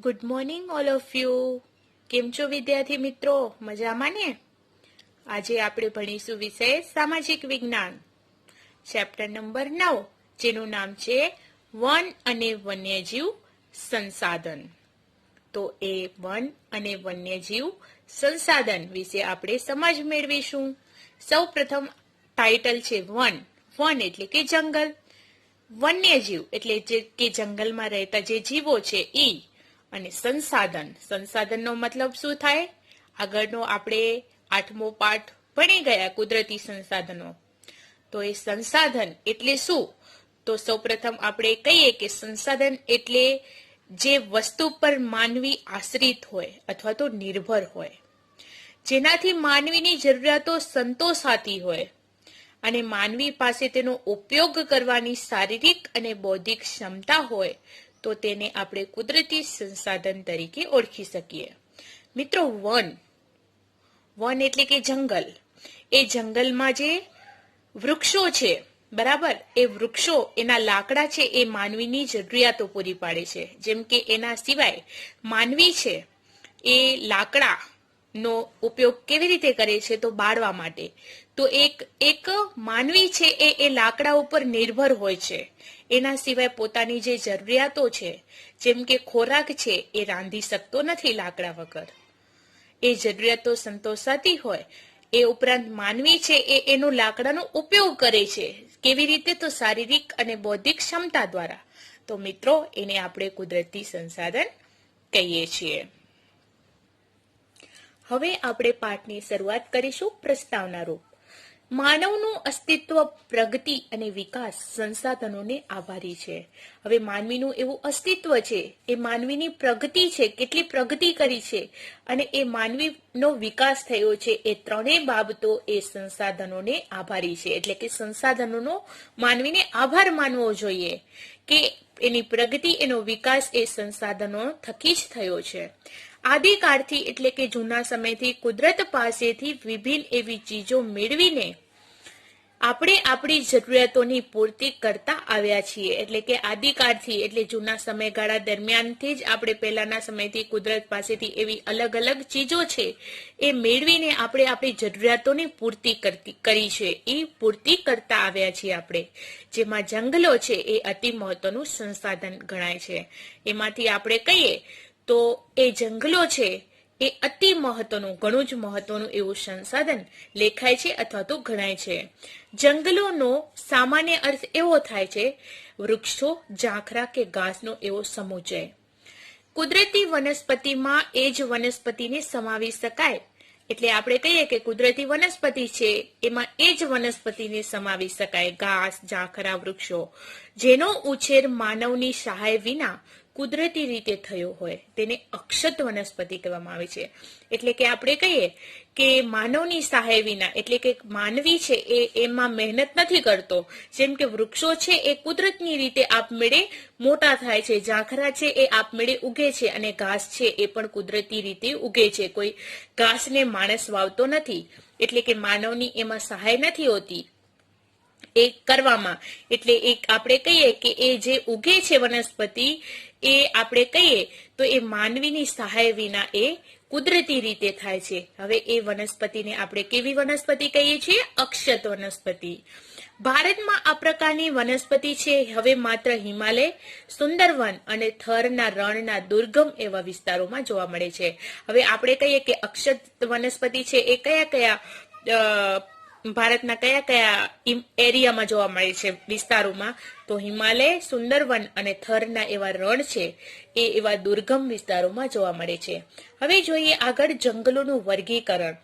Good morning all of you. કેમ છો વિદ્યાર્થી મિત્રો? મજામાં ને? આજે આપણે ભણીશું વિષય સામાજિક વિજ્ઞાન, ચેપ્ટર નંબર 9, જેનું નામ છે વન અને વન્યજીવ સંસાધન. તો એ વન અને વન્યજીવ સંસાધન વિશે આપણે સમજ મેળવીશું. સૌ પ્રથમ ટાઇટલ છે વન. વન એટલે કે જંગલ, વન્યજીવ એટલે કે જંગલમાં રહેતા જે જીવો છે ઈ, અને સંસાધન. સંસાધનનો મતલબ શું થાય? આગળનો આપણે 8મો પાઠ ભણી ગયા, કુદરતી સંસાધનો. તો એ સંસાધન એટલે શું? તો સૌપ્રથમ આપણે કહીએ કે સંસાધન એટલે જે વસ્તુ પર માનવી આશ્રિત હોય અથવા તો નિર્ભર હોય, જેનાથી માનવીની જરૂરિયાતો સંતોષાતી હોય અને માનવી પાસે તેનો ઉપયોગ કરવાની શારીરિક અને બૌદ્ધિક ક્ષમતા હોય, તો તેને આપણે કુદરતી સંસાધન તરીકે ઓળખી શકીએ. મિત્રો, વન એટલે કે જંગલ. એ જંગલમાં જે વૃક્ષો છે, બરાબર, એ વૃક્ષો, એના લાકડા છે, એ માનવીની જરૂરિયાતો પૂરી પાડે છે. જેમ કે એના સિવાય માનવી છે એ લાકડા નો ઉપયોગ કેવી રીતે કરે છે? તો બાળવા માટે. તો એક માનવી છે એ લાકડા ઉપર નિર્ભર હોય છે. એના સિવાય પોતાની જે જરૂરિયાતો છે, જેમ કે ખોરાક છે, એ રાંધી શકતો નથી લાકડા વગર. એ જરૂરિયાતો સંતોષાતી હોય. એ ઉપરાંત માનવી છે એનો લાકડાનો ઉપયોગ કરે છે. કેવી રીતે? તો શારીરિક અને બૌદ્ધિક ક્ષમતા દ્વારા. તો મિત્રો, એને આપણે કુદરતી સંસાધન કહીએ છીએ. હવે આપણે પાઠની શરૂઆત કરીશું પ્રસ્તાવના રૂપ. માનવનું અસ્તિત્વ, પ્રગતિ અને વિકાસ સંસાધનોને આભારી છે. હવે માનવીનું એવું અસ્તિત્વ છે, એ માનવીની પ્રગતિ છે, કેટલી પ્રગતિ કરી છે, અને એ માનવીનો વિકાસ થયો છે. એ ત્રણેય બાબતો એ સંસાધનોને આભારી છે. એટલે કે સંસાધનોનો માનવીને આભાર માનવો જોઈએ કે એની પ્રગતિ, એનો વિકાસ એ સંસાધનો થકી જ થયો છે. આદિકાળથી એટલે કે જૂના સમયથી કુદરત પાસેથી વિભિન્ન એવી ચીજો મેળવીને આપણે આપણી જરૂરિયાતોની પૂર્તિ કરતા આવ્યા છીએ. એટલે કે આદિકાળથી એટલે જૂના સમયગાળા દરમિયાનથી જ આપણે પહેલાના સમયથી કુદરત પાસેથી એવી અલગ અલગ ચીજો છે એ મેળવીને આપણે આપણી જરૂરિયાતોની પૂર્તિ કરી છે. એ પૂર્તિ કરતા આવ્યા છીએ આપણે. જેમાં જંગલો છે એ અતિ મહત્વનું સંસાધન ગણાય છે. એમાંથી આપણે કહીએ તો એ જંગલો છે એ અતિ મહત્વનું, ઘણું જ મહત્વનું એવું સંસાધન લેખાય છે અથવા તો ગણાય છે. જંગલોનો સામાન્ય અર્થ એવો થાય છે વૃક્ષો, ઝાંખરા કે ઘાસનો એવો સમુચય. કુદરતી વનસ્પતિમાં એ જ વનસ્પતિને સમાવી શકાય. એટલે આપણે કહીએ કે કુદરતી વનસ્પતિ છે એમાં એ જ વનસ્પતિને સમાવી શકાય. ઘાસ, ઝાંખરા, વૃક્ષો જેનો ઉછેર માનવની સહાય વિના કુદરતી રીતે થયો હોય, તેને અક્ષત વનસ્પતિ કહેવામાં આવે છે. એટલે કે આપણે કહીએ કે માનવની સહાય વિના, એટલે કે માનવી છે એ એમાં મહેનત નથી કરતો. જેમ કે વૃક્ષો છે એ કુદરતની રીતે આપમેળે મોટા થાય છે, ઝાંખરા છે એ આપમેળે ઉગે છે, અને ઘાસ છે એ પણ કુદરતી રીતે ઉગે છે. કોઈ ઘાસને માણસ વાવતો નથી. એટલે કે માનવની એમાં સહાય નથી હોતી એ કરવામાં. એટલે આપણે કહીએ કે એ જે ઉગે છે વનસ્પતિ, એ આપણે કહીએ તો એ માનવીની સહાય વિના એ કુદરતી રીતે થાય છે. હવે એ વનસ્પતિને આપણે કેવી વનસ્પતિ કહીએ છીએ? અક્ષત વનસ્પતિ. ભારતમાં આ પ્રકારની વનસ્પતિ છે હવે માત્ર હિમાલય, સુંદરવન અને થરના રણના દુર્ગમ એવા વિસ્તારોમાં જોવા મળે છે. હવે આપણે કહીએ કે અક્ષત વનસ્પતિ છે એ કયા ભારતના કયા એરિયામાં જોવા મળે છે, વિસ્તારોમાં? તો હિમાલય, સુંદરવન અને થરના એવા રણ છે એ એવા દુર્ગમ વિસ્તારોમાં જોવા મળે છે. હવે જોઈએ આગળ જંગલોનું વર્ગીકરણ.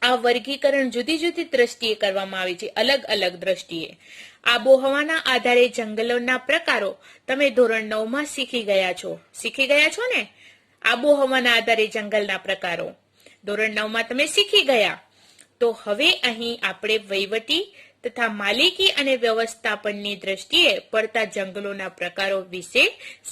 આ વર્ગીકરણ જુદી જુદી દ્રષ્ટિએ કરવામાં આવે છે, અલગ અલગ દ્રષ્ટિએ. આબોહવાના આધારે જંગલોના પ્રકારો તમે ધોરણ 9માં શીખી ગયા છો ને? આબોહવાના આધારે જંગલના પ્રકારો ધોરણ 9માં તમે શીખી ગયા. તો હવે અહીં આપણે વહીવટી તથા માલિકી અને વ્યવસ્થાપનની દ્રષ્ટિએ પડતા જંગલોના પ્રકારો વિશે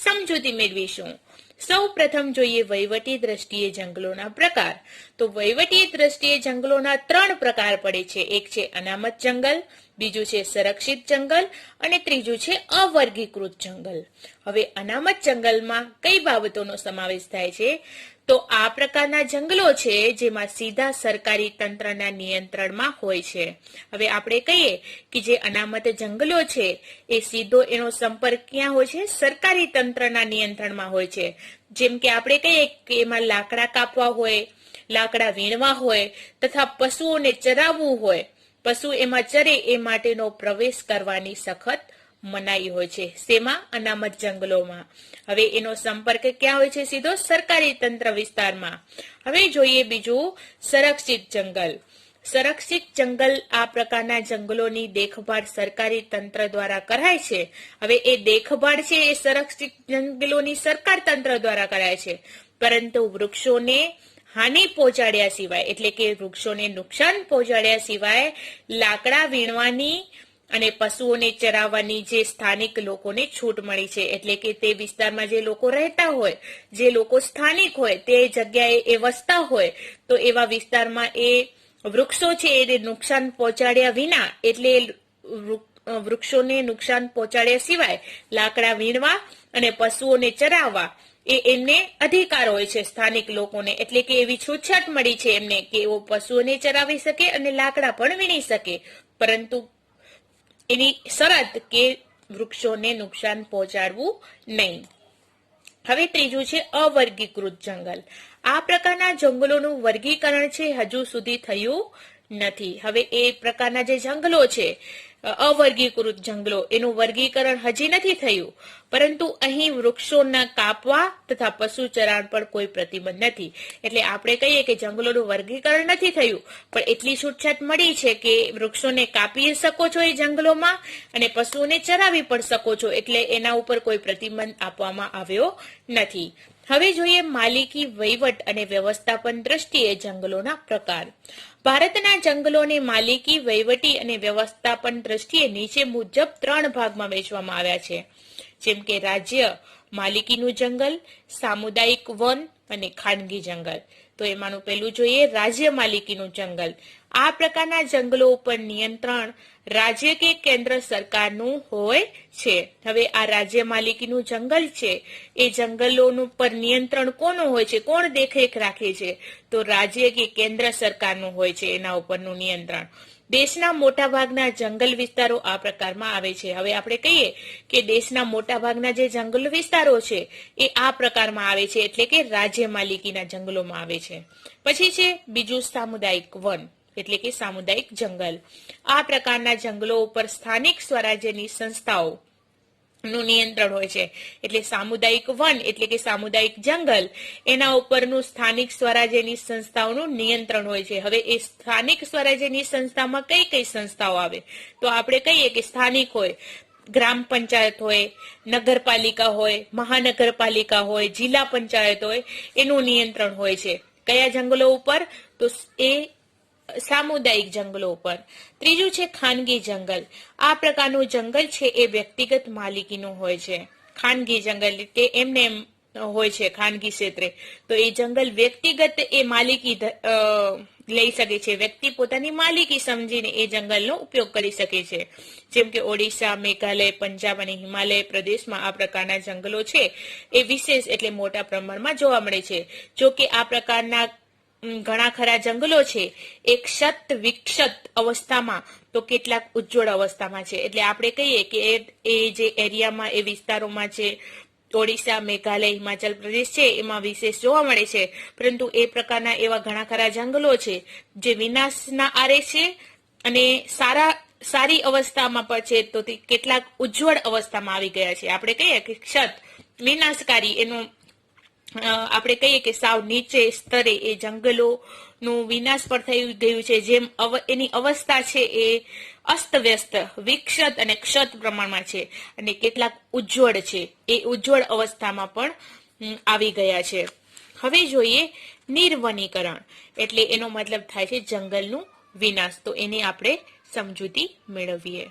સમજૂતી મેળવીશું. સૌ પ્રથમ જોઈએ વહીવટી દ્રષ્ટિએ જંગલોના પ્રકાર. તો વહીવટી દ્રષ્ટિએ જંગલોના 3 પ્રકાર પડે છે. એક છે અનામત જંગલ, બીજું છે સંરક્ષિત જંગલ અને ત્રીજું છે અવર્ગીકૃત જંગલ. હવે અનામત જંગલમાં કઈ બાબતોનો સમાવેશ થાય છે? તો આ પ્રકારના જંગલો છે જેમાં સીધા સરકારી તંત્રના નિયંત્રણમાં હોય છે. હવે આપણે કહીએ કે જે અનામત જંગલો છે એ સીધો એનો સંપર્ક ક્યાં હોય છે? સરકારી તંત્રના નિયંત્રણમાં હોય છે. જેમ કે આપણે કહીએ કે એમાં લાકડા કાપવા હોય, લાકડા વીણવા હોય તથા પશુઓને ચરાવવું હોય, પશુ એમાં ચરે એ માટેનો પ્રવેશ કરવાની સખત મનાઈ હોય છે. શેમાં? અનામત જંગલોમાં. હવે એનો સંપર્ક ક્યાં હોય છે? સીધો સરકારી તંત્ર વિસ્તારમાં. હવે જોઈએ બીજું સંરક્ષિત જંગલ. સંરક્ષિત જંગલ આ પ્રકારના જંગલોની દેખભાળ સરકારી તંત્ર દ્વારા કરાય છે. હવે એ દેખભાળ છે એ સંરક્ષિત જંગલોની સરકાર તંત્ર દ્વારા કરાય છે, પરંતુ વૃક્ષોને હાનિ પહોંચાડ્યા સિવાય, એટલે કે વૃક્ષોને નુકસાન પહોંચાડ્યા સિવાય લાકડા વીણવાની અને પશુઓને ચરાવવાની જે સ્થાનિક લોકોને છૂટ મળી છે. એટલે કે તે વિસ્તારમાં જે લોકો રહેતા હોય, જે લોકો સ્થાનિક હોય, તે જગ્યાએ એ વસતા હોય, તો એવા વિસ્તારમાં એ વૃક્ષો છે એને નુકસાન પહોંચાડ્યા વિના, એટલે વૃક્ષોને નુકસાન પહોંચાડ્યા સિવાય લાકડા વીણવા અને પશુઓને ચરાવવા એ એમને અધિકાર હોય છે સ્થાનિક લોકોને. એટલે કે એવી છૂટછાટ મળી છે એમને કે એઓ પશુઓને ચરાવી શકે અને લાકડા પણ વીણી શકે, પરંતુ એની શરત કે વૃક્ષોને નુકસાન પહોંચાડવું નહીં. હવે ત્રીજું છે અવર્ગીકૃત જંગલ. આ પ્રકારના જંગલોનું વર્ગીકરણ છે હજુ સુધી થયું નથી. હવે એ પ્રકારના જે જંગલો છે અવર્ગીકૃત જંગલો, એનું વર્ગીકરણ હજી નથી થયું, પરંતુ અહીં વૃક્ષોના કાપવા તથા પશુ ચરાણ પર કોઈ પ્રતિબંધ નથી. એટલે આપણે કહીએ કે જંગલોનું વર્ગીકરણ નથી થયું, પણ એટલી છૂટછાટ મળી છે કે વૃક્ષોને કાપી શકો છો એ જંગલોમાં અને પશુઓને ચરાવી પણ શકો છો, એટલે એના ઉપર કોઈ પ્રતિબંધ આપવામાં આવ્યો નથી. હવે જોઈએ માલિકી, વહીવટ અને વ્યવસ્થાપન દ્રષ્ટિએ જંગલોના પ્રકાર. ભારતના જંગલોને માલિકી, વહીવટી અને વ્યવસ્થાપન દ્રષ્ટિએ નીચે મુજબ 3 ભાગમાં વહેંચવામાં આવ્યા છે. જેમ કે રાજ્ય માલિકીનું જંગલ, સામુદાયિક વન અને ખાનગી જંગલ. તો એમાંનું પહેલું જોઈએ રાજ્ય માલિકીનું જંગલ. આ પ્રકારના જંગલો ઉપર નિયંત્રણ રાજ્ય કે કેન્દ્ર સરકારનું હોય છે. હવે આ રાજ્ય માલિકીનું જંગલ છે એ જંગલોનું પર નિયંત્રણ કોનું હોય છે? કોણ દેખરેખ રાખે છે? તો રાજ્ય કે કેન્દ્ર સરકારનું હોય છે એના ઉપરનું નિયંત્રણ. દેશના મોટા ભાગના જંગલ વિસ્તારો આ પ્રકારમાં આવે છે. હવે આપણે કહીએ કે દેશના મોટા ભાગના જે જંગલ વિસ્તારો છે એ આ પ્રકારમાં આવે છે, એટલે કે રાજ્ય માલિકીના જંગલોમાં આવે છે. પછી છે બીજું સામુદાયિક વન, એટલે કે સામુદાયિક જંગલ. આ પ્રકારના જંગલો ઉપર સ્થાનિક સ્વરાજ્યની સંસ્થાઓ નું નિયંત્રણ હોય છે. એટલે સામુદાયિક વન એટલે કે સામુદાયિક જંગલ, એના ઉપરનું સ્થાનિક સ્વરાજ્યની સંસ્થાઓનું નિયંત્રણ હોય છે. હવે એ સ્થાનિક સ્વરાજ્યની સંસ્થામાં કઈ કઈ સંસ્થાઓ આવે? તો આપણે કહીએ કે સ્થાનિક હોય, ગ્રામ પંચાયત હોય, નગરપાલિકા હોય, મહાનગરપાલિકા હોય, જિલ્લા પંચાયત હોય, એનું નિયંત્રણ હોય છે. કયા જંગલો ઉપર? તો એ સામુદાયિક જંગલો ઉપર. ત્રીજું છે ખાનગી જંગલ. આ પ્રકારનું જંગલ છે એ વ્યક્તિગત માલિકીનું હોય છે. ખાનગી જંગલ તે એમને હોય છે ખાનગી ક્ષેત્રે, તો એ જંગલ વ્યક્તિગત એ માલિકી લઈ શકે છે. વ્યક્તિ પોતાની માલિકી સમજીને એ જંગલનો ઉપયોગ કરી શકે છે. જેમ કે ઓડિશા, મેઘાલય, પંજાબ અને હિમાલય પ્રદેશમાં આ પ્રકારના જંગલો છે એ વિશેષ એટલે મોટા પ્રમાણમાં જોવા મળે છે. જો કે આ પ્રકારના ઘણા ખરા જંગલો છે એ ક્ષત વિક્ષત અવસ્થામાં તો કેટલાક ઉજ્જવળ અવસ્થામાં છે. એટલે આપણે કહીએ કે એ જે એરિયામાં એ વિસ્તારોમાં છે ઓડિશા, મેઘાલય, હિમાચલ પ્રદેશ છે એમાં વિશેષ જોવા મળે છે, પરંતુ એ પ્રકારના એવા ઘણા ખરા જંગલો છે જે વિનાશના આરે છે અને સારી અવસ્થામાં પણ છે, તો કેટલાક ઉજ્જવળ અવસ્થામાં આવી ગયા છે. આપણે કહીએ કે ક્ષત વિનાશકારી, એનું આપણે કહીએ કે સાવ નીચે સ્તરે એ જંગલોનું વિનાશ પણ થઈ ગયું છે. જેમ એની અવસ્થા છે એ અસ્તવ્યસ્ત, વિક્ષત અને ક્ષત પ્રમાણમાં છે, અને કેટલાક ઉજ્જવળ છે એ ઉજ્જવળ અવસ્થામાં પણ આવી ગયા છે. હવે જોઈએ નિર્વનીકરણ, એટલે એનો મતલબ થાય છે જંગલનું વિનાશ. તો એને આપણે સમજૂતી મેળવીએ.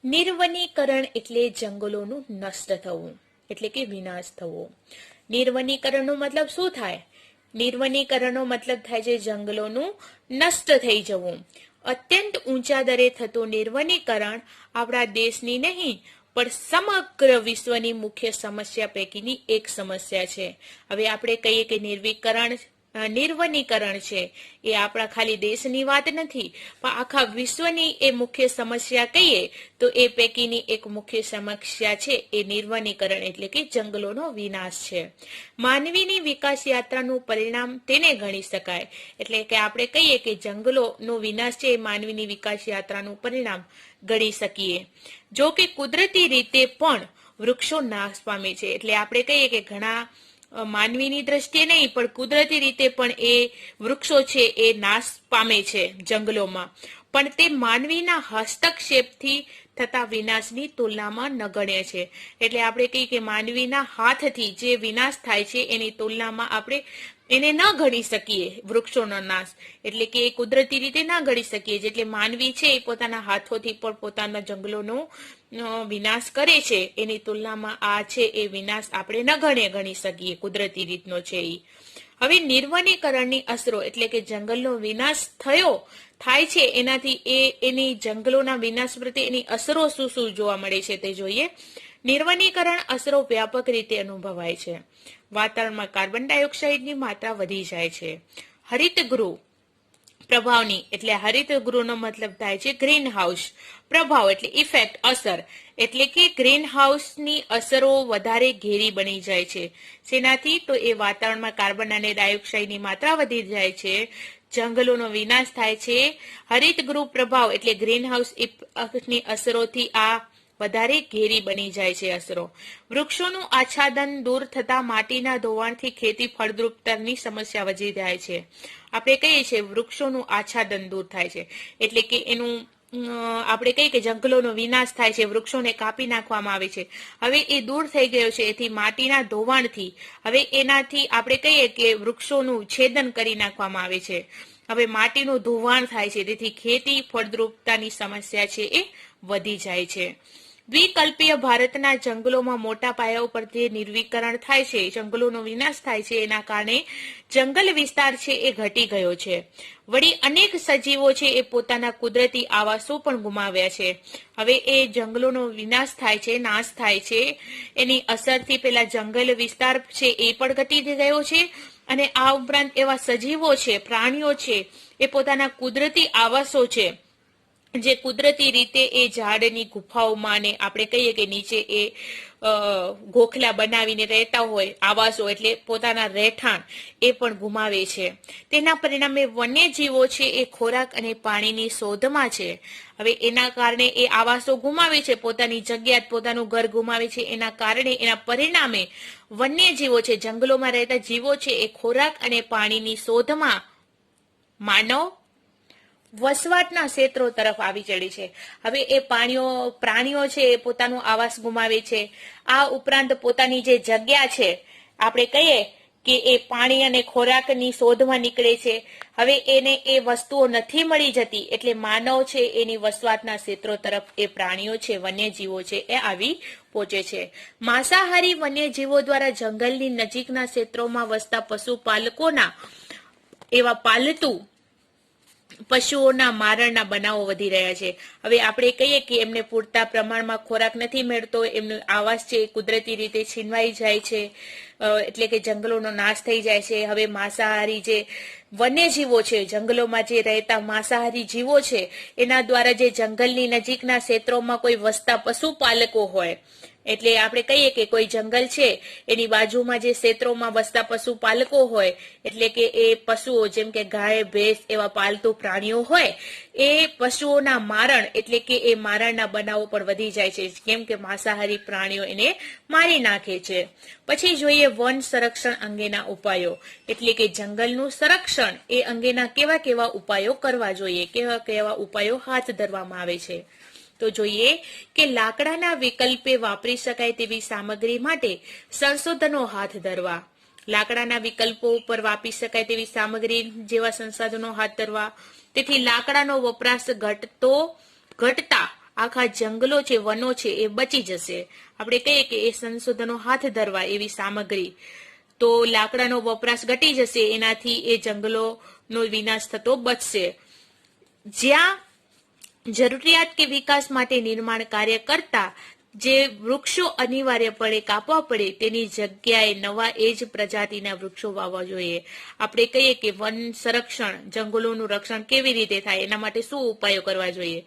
નિર્વનીકરણ એટલે જંગલોનું નષ્ટ થવું, એટલે કે વિનાશ થવો. નિર્વનીકરણનો મતલબ શું થાય? નિર્વનીકરણનો મતલબ થાય છે જંગલોનું નષ્ટ થઈ જવું. અત્યંત ઊંચા દરે થતું નિર્વનીકરણ આપણા દેશની નહીં પણ સમગ્ર વિશ્વની મુખ્ય સમસ્યા પૈકીની એક સમસ્યા છે. હવે આપણે કહીએ કે નિર્વનીકરણ છે એ આપણા ખાલી દેશની વાત નથી, પણ આખા વિશ્વની એ મુખ્ય સમસ્યા કહીએ તો એ પૈકીની એક મુખ્ય સમસ્યા છે એ નિર્વનીકરણ એટલે કે જંગલોનો વિનાશ છે. માનવીની વિકાસ યાત્રાનું પરિણામ તેને ગણી શકાય. એટલે કે આપણે કહીએ કે જંગલોનો વિનાશ છે એ માનવીની વિકાસ યાત્રાનું પરિણામ ગણી શકીએ. જો કે કુદરતી રીતે પણ વૃક્ષો નાશ પામે છે. એટલે આપણે કહીએ કે ઘણા માનવીની દ્રષ્ટિએ નહીં પણ કુદરતી રીતે પણ એ વૃક્ષો છે એ નાશ પામે છે જંગલોમાં, પણ તે માનવીના હસ્તક્ષેપથી થતા વિનાશની તુલનામાં નગણ્ય છે. એટલે આપણે કહીએ કે માનવીના હાથથી જે વિનાશ થાય છે એની તુલનામાં આપણે એને ન ગણી શકીએ વૃક્ષોનો નાશ, એટલે કે એ કુદરતી રીતે ન ગણી શકીએ. એટલે માનવી છે એ પોતાના હાથોથી પણ પોતાના જંગલોનો વિનાશ કરે છે એની તુલનામાં આ છે એ વિનાશ આપણે ન ગણી શકીએ કુદરતી રીતનો છે એ. હવે નિર્વનીકરણની અસરો એટલે કે જંગલનો વિનાશ થાય છે એનાથી એની જંગલોના વિનાશ પ્રત્યે એની અસરો શું શું જોવા મળે છે તે જોઈએ. નિર્વનીકરણ અસરો વ્યાપક રીતે અનુભવાય છે. વાતાવરણમાં કાર્બન ડાયોક્સાઇડની માત્રા વધી જાય છે. હરિતગૃહ પ્રભાવની એટલે હરિતગૃહનો મતલબ થાય છે ગ્રીન હાઉસ પ્રભાવ એટલે ઇફેક્ટ અસર, એટલે કે ગ્રીન હાઉસની અસરો વધારે ઘેરી બની જાય છે. શેનાથી? તો એ વાતાવરણમાં કાર્બન અને ડાયોક્સાઇડની માત્રા વધી જાય છે, જંગલોનો વિનાશ થાય છે. હરિતગૃહ પ્રભાવ એટલે ગ્રીન હાઉસની અસરોથી આ વધારે ઘેરી બની જાય છે અસરો. વૃક્ષોનું આચ્છાદન દૂર થતા માટીના ધોવાણથી ખેતી ફળદ્રુપતાની સમસ્યા વધી જાય છે. આપણે કહીએ છીએ વૃક્ષોનું આચ્છાદન દૂર થાય છે એટલે કે એનું આપણે કહીએ કે જંગલોનો વિનાશ થાય છે, વૃક્ષોને કાપી નાખવામાં આવે છે. હવે એ દૂર થઈ ગયો છે એથી માટીના ધોવાણથી હવે એનાથી આપણે કહીએ કે વૃક્ષોનું છેદન કરી નાખવામાં આવે છે. હવે માટીનું ધોવાણ થાય છે તેથી ખેતી ફળદ્રુપતાની સમસ્યા છે એ વધી જાય છે. દ્વિકલ્પીય ભારતના જંગલોમાં મોટા પાયા ઉપર જે નિર્વીકરણ થાય છે, જંગલોનો વિનાશ થાય છે, એના કારણે જંગલ વિસ્તાર છે એ ઘટી ગયો છે. વળી અનેક સજીવો છે એ પોતાના કુદરતી આવાસો પણ ગુમાવ્યા છે. હવે એ જંગલોનો વિનાશ થાય છે, નાશ થાય છે, એની અસરથી પેલા જંગલ વિસ્તાર છે એ પણ ઘટી ગયો છે અને આ ઉપરાંત એવા સજીવો છે, પ્રાણીઓ છે એ પોતાના કુદરતી આવાસો છે જે કુદરતી રીતે એ ઝાડની ગુફાઓમાં ને આપણે કહીએ કે નીચે એ ગોખલા બનાવીને રહેતા હોય આવાસો એટલે પોતાના રહેઠાણ એ પણ ગુમાવે છે. તેના પરિણામે વન્યજીવો છે એ ખોરાક અને પાણીની શોધમાં છે. હવે એના કારણે એ આવાસો ગુમાવે છે, પોતાની જગ્યા પોતાનું ઘર ગુમાવે છે. એના કારણે એના પરિણામે વન્યજીવો છે, જંગલોમાં રહેતા જીવો છે એ ખોરાક અને પાણીની શોધમાં માનવ વસવાટના ક્ષેત્રો તરફ આવી ચડી છે. હવે એ પ્રાણીઓ છે એ પોતાનો આવાસ ગુમાવે છે. આ ઉપરાંત પોતાની જે જગ્યા છે આપણે કહીએ કે એ પાણી અને ખોરાકની શોધમાં નીકળે છે. હવે એને એ વસ્તુઓ નથી મળી જતી એટલે માનવ છે એની વસવાટના ક્ષેત્રો તરફ એ પ્રાણીઓ છે, વન્યજીવો છે એ આવી પહોંચે છે. માંસાહારી વન્યજીવો દ્વારા જંગલની નજીકના ક્ષેત્રોમાં વસતા પશુપાલકોના એવા પાલતુ પશુઓના મારણના બનાવો વધી રહ્યા છે. હવે આપણે કહીએ કે એમને પૂરતા પ્રમાણમાં ખોરાક નથી મળતો, એમનો આવાસ છે કુદરતી રીતે છીનવાઈ જાય છે, એટલે કે જંગલોનો નાશ થઈ જાય છે. હવે માંસાહારી જે વન્યજીવો છે, જંગલોમાં જે રહેતા માંસાહારી જીવો છે એના દ્વારા જે જંગલની નજીકના ક્ષેત્રોમાં કોઈ વસતા પશુપાલકો હોય એટલે આપણે કહીએ કે કોઈ જંગલ છે એની બાજુમાં જે ક્ષેત્રોમાં વસતા પશુપાલકો હોય એટલે કે એ પશુઓ જેમ કે ગાય, ભેંસ એવા પાલતુ પ્રાણીઓ હોય એ પશુઓના મારણ એટલે કે એ મારણના બનાવો પણ વધી જાય છે કેમ કે માંસાહારી પ્રાણીઓ એને મારી નાખે છે. પછી જોઈએ વન સંરક્ષણ અંગેના ઉપાયો એટલે કે જંગલનું સંરક્ષણ એ અંગેના કેવા કેવા ઉપાયો કરવા જોઈએ, કેવા કેવા ઉપાયો હાથ ધરવામાં આવે છે. તો જોઈએ કે લાકડાના વિકલ્પે વાપરી શકાય તેવી સામગ્રી માટે સંશોધનો હાથ ધરવા, લાકડાના વિકલ્પો ઉપર વાપરી શકાય તેવી સામગ્રી જેવા સંસાધનો હાથ ધરવા. તેથી લાકડાનો વપરાશ ઘટતા આખા જંગલો છે, વનો છે એ બચી જશે. આપણે કહીએ કે એ સંશોધનો હાથ ધરવા એવી સામગ્રી, તો લાકડાનો વપરાશ ઘટી જશે, એનાથી એ જંગલોનો વિનાશ થતો બચશે. જ્યાં જરૂરિયાત કે વિકાસ માટે નિર્માણ કાર્ય કરતા જે વૃક્ષો અનિવાર્યપણે કાપવા પડે તેની જગ્યાએ નવા એ જ પ્રજાતિના વૃક્ષો વાવવા જોઈએ. આપણે કહીએ કે વન સંરક્ષણ, જંગલોનું રક્ષણ કેવી રીતે થાય, એના માટે શું ઉપાયો કરવા જોઈએ?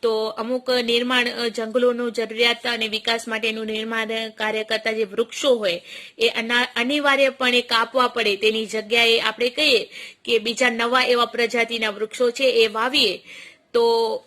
તો અમુક નિર્માણ જંગલોનું જરૂરિયાત અને વિકાસ માટેનું નિર્માણ કાર્ય કરતા જે વૃક્ષો હોય એ અનિવાર્યપણે કાપવા પડે તેની જગ્યાએ આપણે કહીએ કે બીજા નવા એવા પ્રજાતિના વૃક્ષો છે એ વાવીએ, તો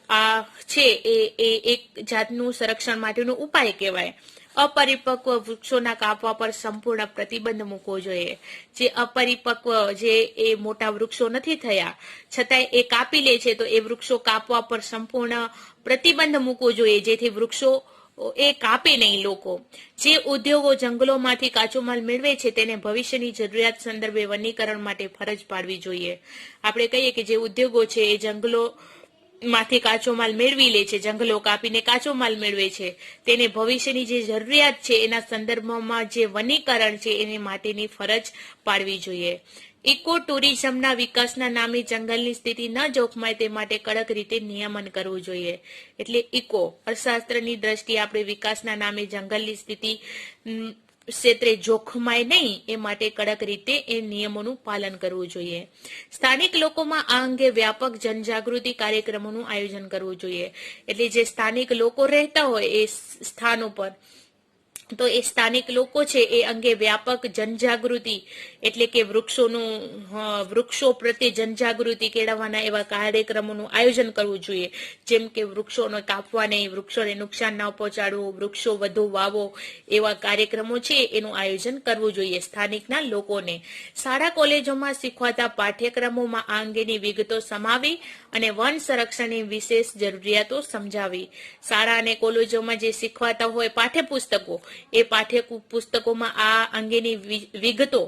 આ છે એ એક જાતનું સંરક્ષણ માટેનો ઉપાય કહેવાય. અપરિપક્વ વૃક્ષોના કાપવા પર સંપૂર્ણ પ્રતિબંધ મૂકવો જોઈએ. જે અપરિપક્વ, જે એ મોટા વૃક્ષો નથી થયા છતાંય એ કાપી લે છે, તો એ વૃક્ષો કાપવા પર સંપૂર્ણ પ્રતિબંધ મૂકવો જોઈએ, જેથી વૃક્ષો એ કાપે નહીં લોકો. જે ઉદ્યોગો જંગલોમાંથી કાચો માલ મેળવે છે તેને ભવિષ્યની જરૂરિયાત સંદર્ભે વનીકરણ માટે ફરજ પાડવી જોઈએ. આપણે કહીએ કે જે ઉદ્યોગો છે એ જંગલો માંથી કાચો માલ મેળવી લે છે, જંગલો કાપીને કાચો માલ મેળવે છે, તેને ભવિષ્યની જે જરૂરિયાત છે એના સંદર્ભમાં જે વનીકરણ છે એને માટેની ફરજ પાડવી જોઈએ. ઇકો ટુરિઝમના વિકાસના નામે જંગલની સ્થિતિ ન જોખમાય તે માટે કડક રીતે નિયમન કરવું જોઈએ. એટલે ઇકો અર્થશાસ્ત્રની દ્રષ્ટિએ આપણે વિકાસના નામે જંગલની સ્થિતિ ક્ષેત્રે જોખમાય નહીં એ માટે કડક રીતે એ નિયમોનું પાલન કરવું જોઈએ. સ્થાનિક લોકોમાં આ અંગે વ્યાપક જનજાગૃતિ કાર્યક્રમોનું આયોજન કરવું જોઈએ. એટલે જે સ્થાનિક લોકો રહેતા હોય એ સ્થાનો પર, તો એ સ્થાનિક લોકો છે એ અંગે વ્યાપક જનજાગૃતિ, એટલે કે વૃક્ષો પ્રત્યે જનજાગૃતિ કેળવવાના એવા કાર્યક્રમોનું આયોજન કરવું જોઈએ. જેમ કે વૃક્ષોને કાપવા નહીં, વૃક્ષોને નુકસાન ન પહોંચાડવું, વૃક્ષો વધુ વાવો, એવા કાર્યક્રમો છે એનું આયોજન કરવું જોઈએ સ્થાનિકના લોકોને. શાળા કોલેજોમાં શીખવાતા પાઠ્યક્રમોમાં આ અંગેની વિગતો સમાવી અને વન સંરક્ષણની વિશેષ જરૂરિયાતો સમજાવી. શાળા અને કોલેજોમાં જે શીખવાતા હોય પાઠ્યપુસ્તકો, એ પાઠ્યપુસ્તકોમાં આ અંગેની વિગતો,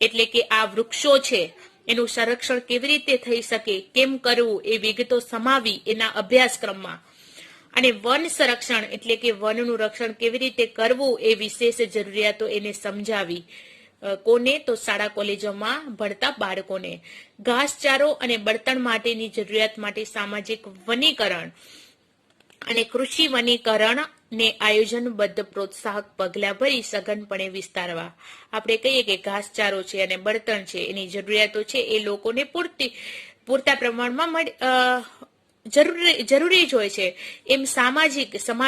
એટલે કે આ વૃક્ષો છે એનું સંરક્ષણ કેવી રીતે થઈ શકે, કેમ કરવું, એ વિગતો સમાવી એના અભ્યાસક્રમમાં. અને વન સંરક્ષણ એટલે કે વનનું રક્ષણ કેવી રીતે કરવું એ વિશેષ જરૂરિયાતો એને સમજાવી. કોને? તો શાળા કોલેજોમાં ભણતા બાળકોને. ઘાસચારો અને બળતણ માટેની જરૂરિયાત માટે સામાજિક વનીકરણ અને કૃષિ વનીકરણ ને આયોજનબદ્ધ પ્રોત્સાહક પગલા ભરી સઘનપણે વિસ્તારવા. આપણે કહીએ કે ઘાસચારો છે અને બળતણ છે એની જરૂરિયાતો છે એ લોકોને પૂરતા પ્રમાણમાં જરૂરી જ હોય છે. એમ સમાજ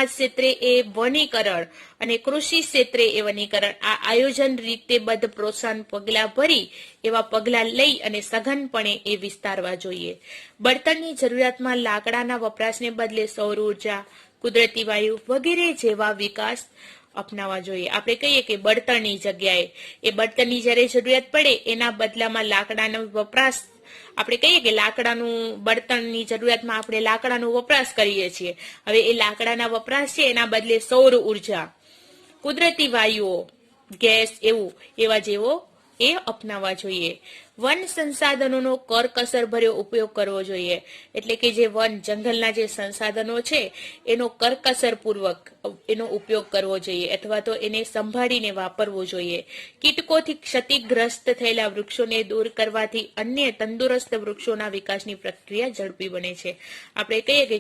ક્ષેત્રે એ વનીકરણ અને કૃષિ ક્ષેત્રે એ વનીકરણ, આ આયોજન રીતે બદ્ધ પ્રોત્સાહન પગલા ભરી એવા પગલા લઈ અને સઘનપણે એ વિસ્તારવા જોઈએ. બળતણની જરૂરિયાતમાં લાકડાના વપરાશને બદલે સૌર ઉર્જા, કુદરતી વાયુ વગેરે જેવા વિકાસ અપનાવવા જોઈએ. આપણે કહીએ કે બળતણની જગ્યાએ એ બળતણની જ્યારે જરૂરિયાત પડે એના બદલામાં લાકડાનો વપરાશ, આપણે કહીએ કે લાકડાનું બળતણની જરૂરિયાતમાં આપણે લાકડાનો વપરાશ કરીએ છીએ. હવે એ લાકડાના વપરાશ છે એના બદલે સૌર ઉર્જા, કુદરતી વાયુઓ, ગેસ, એવા જેવો એ અપનાવવા જોઈએ. વન સંસાધનોનો કરકસરભર્યો ઉપયોગ કરવો જોઈએ. એટલે કે જે જંગલના જે સંસાધનો છે એનો કરકસરપૂર્વક એનો ઉપયોગ કરવો જોઈએ, અથવા તો એને સંભાળીને વાપરવો જોઈએ. કીટકોથી ક્ષતિગ્રસ્ત થયેલા વૃક્ષોને દૂર કરવાથી અન્ય તંદુરસ્ત વૃક્ષોના વિકાસની પ્રક્રિયા ઝડપી બને છે. આપણે કહીએ કે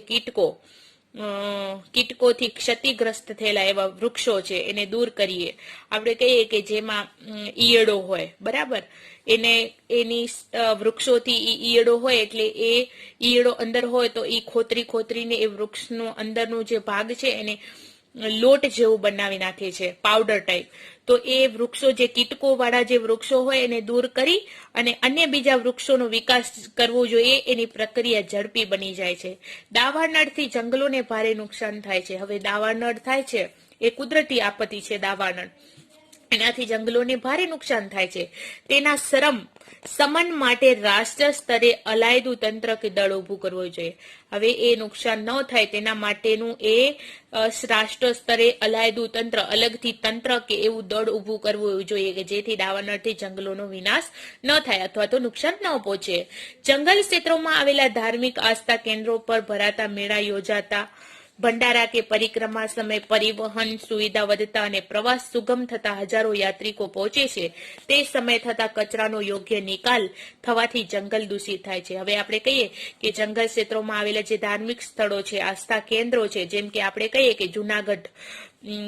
કીટકોથી ક્ષતિગ્રસ્ત થયેલા એવા વૃક્ષો છે એને દૂર કરીએ. આપણે કહીએ કે જેમાં ઈયળો હોય, બરાબર, એની વૃક્ષોથી ઈયળો હોય, એટલે એ ઈયળો અંદર હોય તો એ ખોતરીને એ વૃક્ષનો અંદરનો જે ભાગ છે એને લોટ જેવું બનાવી નાખે છે, પાવડર ટાઈપ. તો એ વૃક્ષો, જે કીટકો વાળા જે વૃક્ષો હોય એને દૂર કરી અને અન્ય બીજા વૃક્ષોનો વિકાસ કરવો જોઈએ. એની પ્રક્રિયા ઝડપી બની જાય છે. દાવાનળથી જંગલોને ભારે નુકસાન થાય છે. હવે દાવાનળ થાય છે એ કુદરતી આપત્તિ છે. દાવાનળ એનાથી જંગલોને ભારે નુકસાન થાય છે. તેના સમન માટે રાષ્ટ્ર સ્તરે અલાયદું તંત્ર કે દળ ઉભું કરવું જોઈએ. હવે એ નુકસાન ન થાય તેના માટેનું રાષ્ટ્ર સ્તરે અલાયદું તંત્ર, અલગથી તંત્ર કે એવું દળ ઉભું કરવું જોઈએ કે જેથી દાવાનળથી જંગલોનો વિનાશ ન થાય અથવા તો નુકસાન ન પહોંચે. જંગલ ક્ષેત્રોમાં આવેલા ધાર્મિક આસ્થા કેન્દ્રો પર ભરાતા મેળા યોજાતા, ભંડારા કે પરિક્રમા સમય પરિવહન સુવિધા વધતા અને પ્રવાસ સુગમ થતા હજારો યાત્રિકો પહોંચે છે. તે સમય થતા કચરાનો યોગ્ય નિકાલ થવાથી જંગલ દૂષિત થાય છે. હવે આપણે કહીએ કે જંગલ ક્ષેત્રોમાં આવેલા જે ધાર્મિક સ્થળો છે, આસ્થા કેન્દ્રો છે, જેમ કે આપણે કહીએ કે જુનાગઢ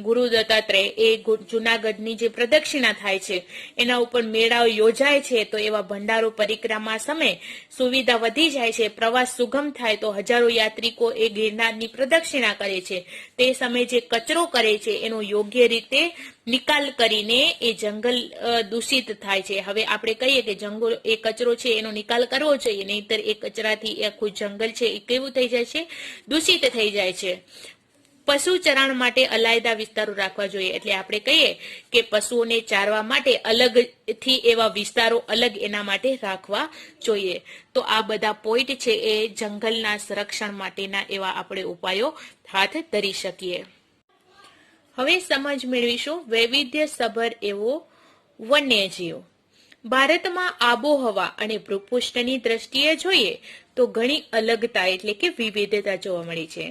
ગુરુ દત્તાત્રેય, એ જુનાગઢની જે પ્રદક્ષિણા થાય છે એના ઉપર મેળાઓ યોજાય છે, તો એવા ભંડારો પરિક્રમા સમયે સુવિધા વધી જાય છે, પ્રવાસ સુગમ થાય તો હજારો યાત્રિકો એ ગિરનારની પ્રદક્ષિણા કરે છે. તે સમયે જે કચરો કરે છે એનો યોગ્ય રીતે નિકાલ કરીને એ જંગલ દૂષિત થાય છે. હવે આપણે કહીએ કે જંગલ એ કચરો છે એનો નિકાલ કરવો જોઈએ, નહીતર એ કચરાથી આખું જંગલ છે એ કેવું થઈ જાય છે? દૂષિત થઈ જાય છે. પશુ ચરાણ માટે અલાયદા વિસ્તારો રાખવા જોઈએ. એટલે આપણે કહીએ કે પશુઓને ચારવા માટે અલગથી એવા વિસ્તારો અલગ એના માટે રાખવા જોઈએ. તો આ બધા પોઈન્ટ છે એ જંગલના સંરક્ષણ માટેના એવા આપણે ઉપાયો હાથ ધરી શકીએ. હવે સમજ મેળવીશું વૈવિધ્યસભર એવો વન્યજીવ. ભારતમાં આબોહવા અને ભૂપૃષ્ઠની દ્રષ્ટિએ જોઈએ તો ઘણી અલગતા એટલે કે વિવિધતા જોવા મળી છે.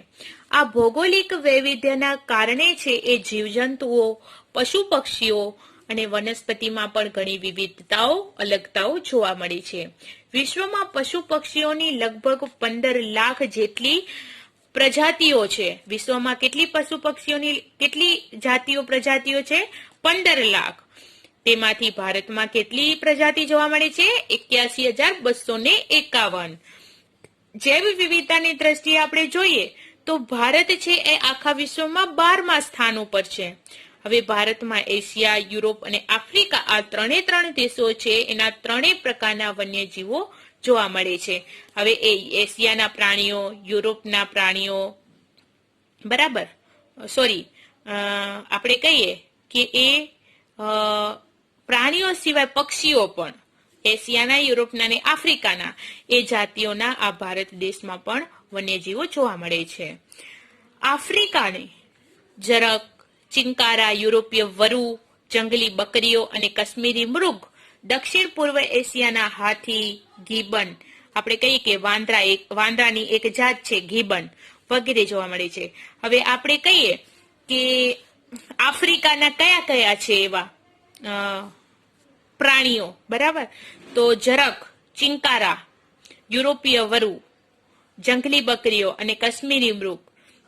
આ ભૌગોલિક વૈવિધ્યના કારણે છે એ જીવજંતુઓ, પશુ પક્ષીઓ અને વનસ્પતિમાં પણ ઘણી વિવિધતાઓ, અલગતાઓ જોવા મળી છે. વિશ્વમાં પશુ પક્ષીઓની લગભગ 15 લાખ જેટલી પ્રજાતિઓ છે. વિશ્વમાં કેટલી પશુ પક્ષીઓની કેટલી જાતિઓ પ્રજાતિઓ છે? 15 લાખ. તેમાંથી ભારતમાં કેટલી પ્રજાતિ જોવા મળે છે? 81,251. જૈવ વિવિધતાની દ્રષ્ટિએ આપણે જોઈએ તો ભારત છે એ આખા વિશ્વમાં 12મા સ્થાન ઉપર છે. હવે ભારતમાં એશિયા, યુરોપ અને આફ્રિકા આ ત્રણે દેશો છે એના ત્રણેય પ્રકારના વન્યજીવો જોવા મળે છે. હવે એ એશિયાના પ્રાણીઓ, યુરોપના પ્રાણીઓ, બરાબર, આપણે કહીએ કે એ પ્રાણીઓ સિવાય પક્ષીઓ પણ એશિયાના, યુરોપના અને આફ્રિકાના એ જાતિઓના આ ભારત દેશમાં પણ વન્યજીવો જોવા મળે છે. આફ્રિકાની ઝરખ, ચિંકારા, યુરોપીય વરુ, જંગલી બકરીઓ અને કાશ્મીરી મૃગ, દક્ષિણ પૂર્વ એશિયાના હાથી, ગીબન, આપણે કહીએ કે વાંદરાની એક જાત છે ગીબન, વગેરે જોવા મળે છે. હવે આપણે કહીએ કે આફ્રિકાના કયા કયા છે એવા પ્રાણીઓ, બરાબર? તો ઝરખ, ચિંકારા, યુરોપીય વરુ, જંગલી બકરીઓ અને કાશ્મીરી મૃગ.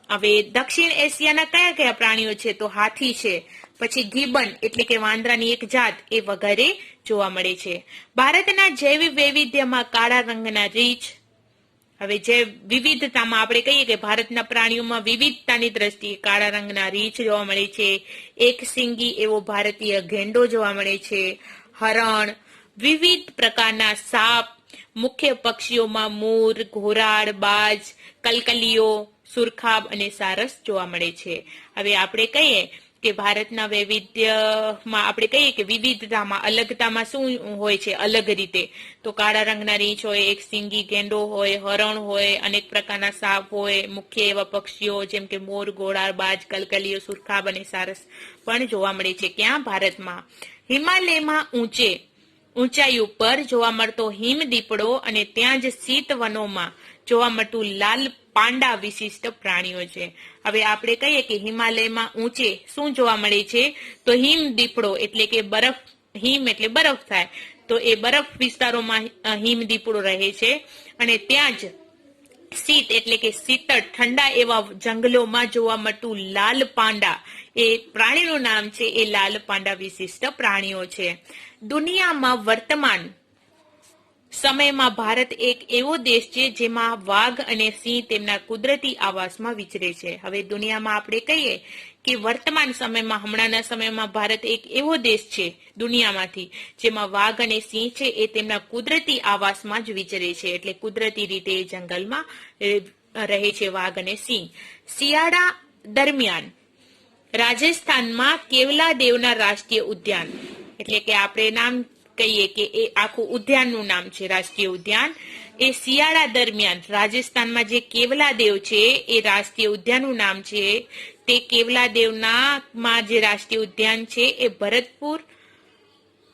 હવે દક્ષિણ એશિયાના કયા કયા પ્રાણીઓ છે? તો હાથી છે, પછી ગીબન એટલે કે વાંદરાની એક જાત, એ વગેરે જોવા મળે છે. ભારતના જૈવ વૈવિધ્યમાં કાળા રંગના રીંછ. હવે જે વિવિધતામાં આપણે કહીએ કે ભારતના પ્રાણીઓમાં વિવિધતાની દ્રષ્ટિએ કાળા રંગના રીંછ જોવા મળે છે, એક સિંગી એવો ભારતીય ગેંડો જોવા મળે છે, હરણ, વિવિધ પ્રકારના સાપ, મુખ્ય પક્ષીઓમાં મોર, ઘોરાડ, બાજ, કલકલિયો, સુરખાબ અને સારસ જોવા મળે છે. હવે આપણે કહીએ કે ભારતના વૈવિધ્યમાં આપણે કહીએ કે વિવિધતામાં, અલગતામાં શું હોય છે અલગ રીતે? તો કાળા રંગના રીંછ હોય, એક સિંગી ગેંડો હોય, હરણ હોય, અનેક પ્રકારના સાપ હોય, મુખ્ય એવા પક્ષીઓ જેમ કે મોર, ઘોડાડ, બાજ, કલકલિયો, સુરખાબ અને સારસ પણ જોવા મળે છે. ક્યાં? ભારતમાં. હિમાલયમાં ઊંચાઈ ઉપર જોવા મળતો હિમદીપડો અને ત્યાં જ શીત વનોમાં જોવા મળતું લાલ પાંડા વિશિષ્ટ પ્રાણીઓ છે. હવે આપણે કહીએ કે હિમાલયમાં ઊંચે શું જોવા મળે છે? તો હિમદીપડો એટલે કે બરફ, હિમ એટલે બરફ થાય, તો એ બરફ વિસ્તારોમાં હિમદીપડો રહે છે અને ત્યાં જ શીત એટલે કે શીતળ ઠંડા એવા જંગલોમાં જોવા મળતું લાલ પાંડા, એ પ્રાણીનું નામ છે એ લાલ પાંડા વિશિષ્ટ પ્રાણીઓ છે. દુનિયામાં વર્તમાન સમયમાં ભારત એક એવો દેશ છે જેમાં વાઘ અને સિંહ તેમના કુદરતી આવાસમાં વિચરે છે. હવે દુનિયામાં આપણે કહીએ કે વર્તમાન સમયમાં, હમણાંના સમયમાં ભારત એક એવો દેશ છે દુનિયામાંથી જેમાં વાઘ અને સિંહ છે એ તેમના કુદરતી આવાસમાં જ વિચરે છે, એટલે કુદરતી રીતે એ જંગલમાં રહે છે વાઘ અને સિંહ. શિયાળા દરમિયાન રાજસ્થાનમાં કેવલાદેવના રાષ્ટ્રીય ઉદ્યાન, એટલે કે આપણે નામ કહીએ કે એ આખું ઉદ્યાનનું નામ છે રાષ્ટ્રીય ઉદ્યાન, એ શિયાળા દરમિયાન રાજસ્થાનમાં જે કેવલાદેવ છે એ રાષ્ટ્રીય ઉદ્યાનનું નામ છે. તે કેવલાદેવના જે રાષ્ટ્રીય ઉદ્યાન છે એ ભરતપુર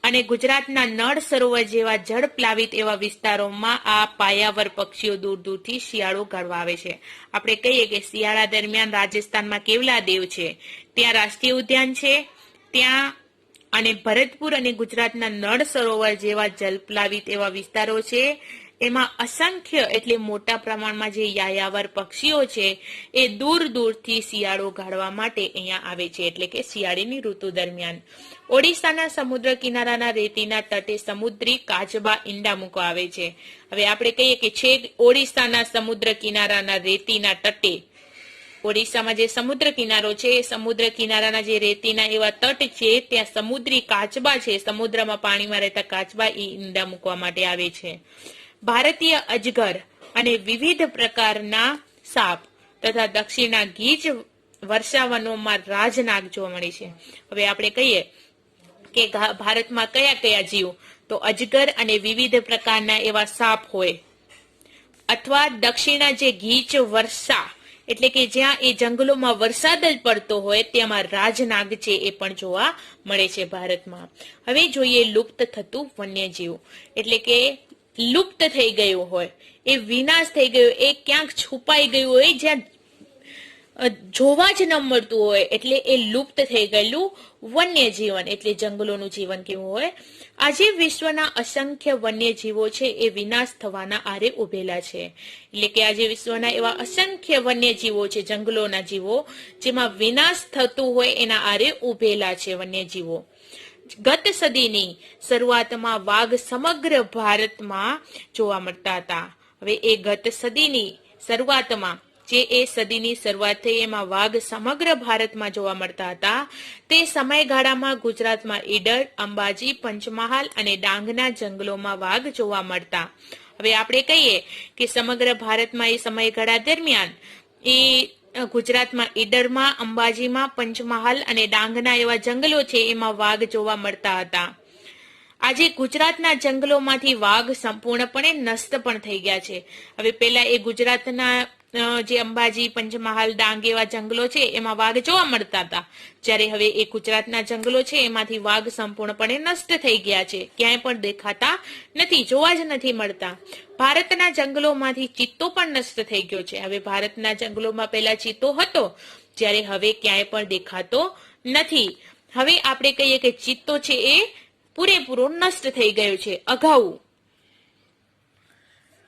અને ગુજરાતના નળ સરોવર જેવા જળ પ્લાવિત એવા વિસ્તારોમાં આ પાયાવર પક્ષીઓ દૂર દૂરથી શિયાળો ગાળવા આવે છે. આપણે કહીએ કે શિયાળા દરમિયાન રાજસ્થાનમાં કેવલાદેવ છે, ત્યાં રાષ્ટ્રીય ઉદ્યાન છે, ત્યાં અને ભરતપુર અને ગુજરાતના નળ સરોવર જેવા જલપ્લાવિત એવા વિસ્તારો છે, એમાં અસંખ્ય એટલે મોટા પ્રમાણમાં જે યાયાવર પક્ષીઓ છે એ દૂર દૂરથી શિયાળો ગાળવા માટે અહીંયા આવે છે, એટલે કે શિયાળીની ઋતુ દરમિયાન. ઓડિશાના સમુદ્ર કિનારાના રેતીના તટે સમુદ્રી કાચબા ઈંડા મૂકવા આવે છે. હવે આપણે કહીએ કે છેક ઓડિશાના સમુદ્ર કિનારાના રેતીના તટે, ઓડિશામાં જે સમુદ્ર કિનારો છે એ સમુદ્ર કિનારાના જે રેતીના એવા તટ છે ત્યાં સમુદ્રી કાચબા છે, સમુદ્રમાં પાણીમાં રહેતા કાચબા એ ઈંડા મૂકવા માટે આવે છે. ભારતીય અજગર અને વિવિધ પ્રકારના સાપ તથા દક્ષિણના ગીચ વર્ષાવનોમાં રાજનાગ જોવા મળે છે. હવે આપણે કહીએ કે ભારતમાં કયા કયા જીવ, તો અજગર અને વિવિધ પ્રકારના એવા સાપ હોય, અથવા દક્ષિણના જે ગીચ વર્ષા એટલે કે જ્યાં એ જંગલોમાં વરસાદ જ પડતો હોય તેમાં રાજનાગ છે એ પણ જોવા મળે છે ભારતમાં. હવે જોઈએ લુપ્ત થતું વન્યજીવ, એટલે કે લુપ્ત થઈ ગયું હોય, એ વિનાશ થઈ ગયો, એ ક્યાંક છુપાઈ ગયું હોય જ્યાં જોવા જ ન મળતું હોય, એટલે એ લુપ્ત થઈ ગયેલું વન્યજીવન એટલે જંગલોનું જીવન કેવું હોય. આજે વિશ્વના અસંખ્ય વન્યજીવો છે એ વિનાશ થવાના આરે ઉભેલા છે, એટલે કે આજે વિશ્વના એવા અસંખ્ય વન્યજીવો છે, જંગલોના જીવો જેમાં વિનાશ થતું હોય એના આરે ઉભેલા છે વન્યજીવો. ગત સદીની શરૂઆતમાં વાઘ સમગ્ર ભારતમાં જોવા મળતા હતા. હવે એ ગત સદીની શરૂઆતમાં જે એ સદીની શરૂઆત થઈ એમાં વાઘ સમગ્ર ભારતમાં જોવા મળતા હતા. તે સમયગાળામાં ગુજરાતમાં ઈડર, અંબાજી, પંચમહાલ અને ડાંગના જંગલોમાં વાઘ જોવા મળતા. હવે આપણે કહીએ કે સમગ્ર ભારતમાં એ સમયગાળા દરમિયાન એ ગુજરાતમાં ઈડરમાં, અંબાજીમાં, પંચમહાલ અને ડાંગના એવા જંગલો છે એમાં વાઘ જોવા મળતા હતા. આજે ગુજરાતના જંગલોમાંથી વાઘ સંપૂર્ણપણે નષ્ટ પણ થઈ ગયા છે. હવે પહેલા એ ગુજરાતના જે અંબાજી, પંચમહાલ, ડાંગ એવા જંગલો છે એમાં વાઘ જોવા મળતા હતા, જ્યારે હવે એ ગુજરાતના જંગલો છે એમાંથી વાઘ સંપૂર્ણપણે નષ્ટ થઈ ગયા છે, ક્યાંય પણ દેખાતા નથી, જોવા જ નથી મળતા. ભારતના જંગલોમાંથી ચિત્તો પણ નષ્ટ થઈ ગયો છે. હવે ભારતના જંગલોમાં પહેલા ચિત્તો હતો, જ્યારે હવે ક્યાંય પણ દેખાતો નથી. હવે આપણે કહીએ કે ચિત્તો છે એ પૂરેપૂરો નષ્ટ થઈ ગયો છે. અગાઉ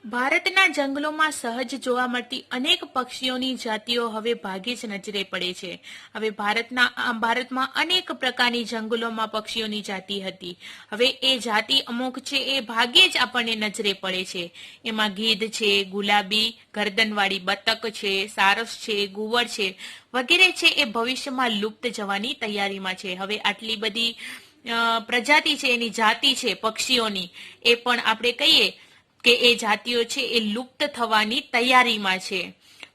ભારતના જંગલોમાં સહજ જોવા મળતી અનેક પક્ષીઓની જાતિઓ હવે ભાગ્યે જ નજરે પડે છે. હવે ભારતમાં અનેક પ્રકારની જંગલોમાં પક્ષીઓની જાતિ હતી. હવે એ જાતિ અમુક છે એ ભાગ્યે જ આપણને નજરે પડે છે. એમાં ગીધ છે, ગુલાબી ગરદનવાળી બતક છે, સારસ છે, ગુવર છે વગેરે છે એ ભવિષ્યમાં લુપ્ત જવાની તૈયારીમાં છે. હવે આટલી બધી પ્રજાતિ છે, એની જાતિ છે પક્ષીઓની, એ પણ આપણે કહીએ કે એ જાતિઓ છે એ લુપ્ત થવાની તૈયારીમાં છે.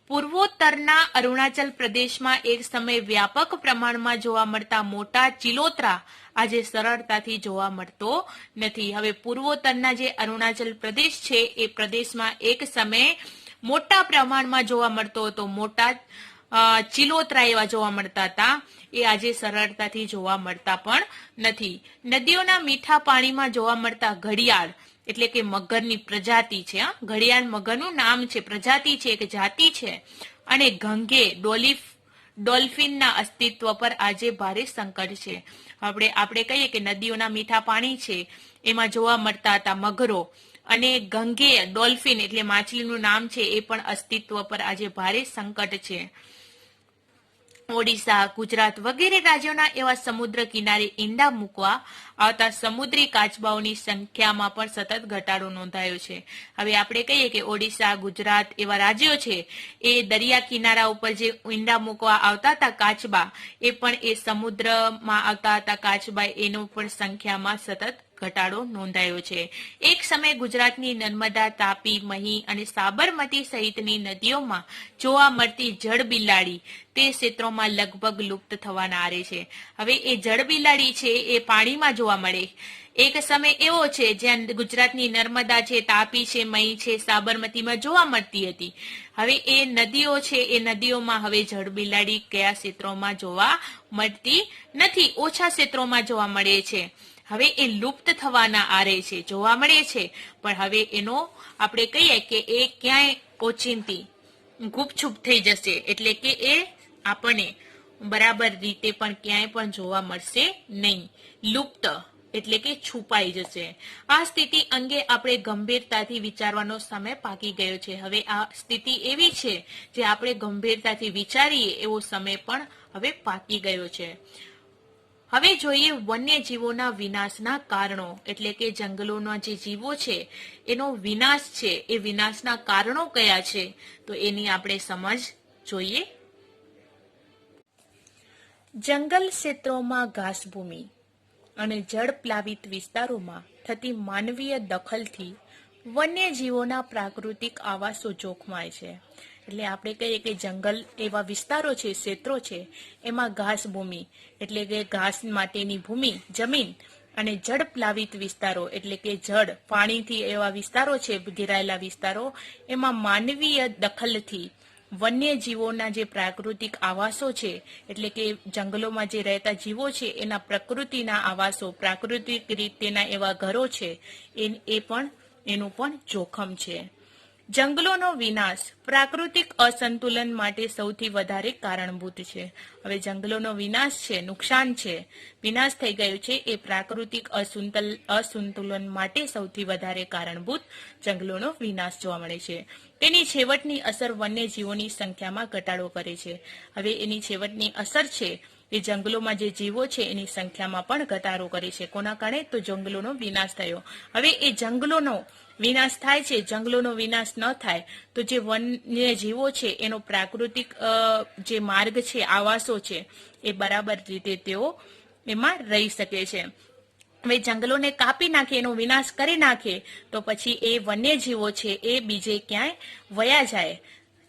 પૂર્વોત્તરના અરુણાચલ પ્રદેશમાં એક સમયે વ્યાપક પ્રમાણમાં જોવા મળતા મોટા ચિલોત્રા આજે સરળતાથી જોવા મળતો નથી. હવે પૂર્વોત્તરના જે અરુણાચલ પ્રદેશ છે એ પ્રદેશમાં એક સમયે મોટા પ્રમાણમાં જોવા મળતો હતો, મોટા ચિલોત્રા એવા જોવા મળતા હતા, એ આજે સરળતાથી જોવા મળતા પણ નથી. નદીઓના મીઠા પાણીમાં જોવા મળતા ઘડિયાળ એટલે કે મગરની પ્રજાતિ છે, ઘડિયાળ મગરનું નામ છે, પ્રજાતિ છે, એક જાતિ છે, અને ઘંઘે ડોલ્ફિનના અસ્તિત્વ પર આજે ભારે સંકટ છે. આપણે કહીએ કે નદીઓના મીઠા પાણી છે એમાં જોવા મળતા હતા મગરો, અને ઘંઘે ડોલ્ફિન એટલે માછલીનું નામ છે એ પણ અસ્તિત્વ પર આજે ભારે સંકટ છે. ઓડિશા, ગુજરાત વગેરે રાજ્યોના એવા સમુદ્ર કિનારે ઈંડા મૂકવા આવતા સમુદ્રી કાચબાઓની સંખ્યામાં પણ સતત ઘટાડો નોંધાયો છે. હવે આપણે કહીએ કે ઓડિશા, ગુજરાત એવા રાજ્યો છે એ દરિયા કિનારા ઉપર જે ઈંડા મૂકવા આવતા હતા કાચબા, એ પણ એ સમુદ્રમાં આવતા હતા કાચબા, એનો પણ સંખ્યામાં સતત ઘટાડો નોંધાયો છે. એક સમયે ગુજરાતની નર્મદા, તાપી, મહી અને સાબરમતી સહિતની નદીઓમાં જોવા મળતી જળ બિલાડી તે ક્ષેત્રોમાં લગભગ લુપ્ત થવાના આરે છે. હવે એ જળ બિલાડી છે એ પાણીમાં જોવા મળે. એક સમય એવો છે જ્યાં ગુજરાતની નર્મદા છે, તાપી છે, મહી છે, સાબરમતીમાં જોવા મળતી હતી. હવે એ નદીઓ છે એ નદીઓમાં હવે જળ બિલાડી કયા ક્ષેત્રોમાં જોવા મળતી નથી, ઓછા ક્ષેત્રોમાં જોવા મળે છે. હવે એ લુપ્ત થવાના આરે છે, જોવા મળે છે, પણ હવે એનો આપણે કહીએ કે એ ક્યાંય ઓચિંતી ગુપચુપ થઈ જશે, એટલે કે એ આપણને બરાબર રીતે પણ ક્યાંય પણ જોવા મળશે નહીં, લુપ્ત એટલે કે છુપાઈ જશે. આ સ્થિતિ અંગે આપણે ગંભીરતાથી વિચારવાનો સમય પાકી ગયો છે. હવે આ સ્થિતિ એવી છે જે આપણે ગંભીરતાથી વિચારીએ એવો સમય પણ હવે પાકી ગયો છે. હવે જોઈએ વન્યજીવોના વિનાશના કારણો, એટલે કે જંગલોના જે જીવો છે એનો વિનાશ છે, એ વિનાશના કારણો કયા છે, તો એની આપણે સમજ જોઈએ. જંગલ ક્ષેત્રોમાં ઘાસભૂમિ અને જળ પ્લાવિત વિસ્તારોમાં થતી માનવીય દખલથી વન્યજીવોના પ્રાકૃતિક આવાસો જોખમાય છે. એટલે આપણે કહીએ કે જંગલ એવા વિસ્તારો છે, ક્ષેત્રો છે, એમાં ઘાસભૂમિ એટલે કે ઘાસ માટેની ભૂમિ, જમીન અને જળ પ્લાવિત વિસ્તારો એટલે કે જળ પાણીથી એવા વિસ્તારો છે, ઘેરાયેલા વિસ્તારો, એમાં માનવીય દખલથી વન્યજીવોના જે પ્રાકૃતિક આવાસો છે, એટલે કે જંગલોમાં જે રહેતા જીવો છે એના પ્રકૃતિના આવાસો, પ્રાકૃતિક રીતેના એવા ઘરો છે, એ પણ એનું પણ જોખમ છે. જંગલોનો વિનાશ પ્રાકૃતિક અસંતુલન માટે સૌથી વધારે કારણભૂત છે. હવે જંગલોનો વિનાશ છે, નુકસાન છે, વિનાશ થઈ ગયું છે, એ પ્રાકૃતિક અસંતુલન માટે સૌથી વધારે કારણભૂત જંગલોનો વિનાશ જોવા મળે છે. તેની છેવટની અસર વન્યજીવોની સંખ્યામાં ઘટાડો કરે છે. હવે એની છેવટની અસર છે એ જંગલોમાં જે જીવો છે એની સંખ્યામાં પણ ઘટાડો કરે છે. કોના કારણે? તો જંગલોનો વિનાશ થયો. હવે એ જંગલોનો વિનાશ થાય છે, જંગલોનો વિનાશ ન થાય તો જે વન્ય જીવો છે એનો પ્રાકૃતિક જે માર્ગ છે, આવાસો છે, એ બરાબર રીતે તેઓ એમાં રહી શકે છે. હવે જંગલોને કાપી નાખે, એનો વિનાશ કરી નાખે તો પછી એ વન્યજીવો છે એ બીજે ક્યાંય વયા જાય,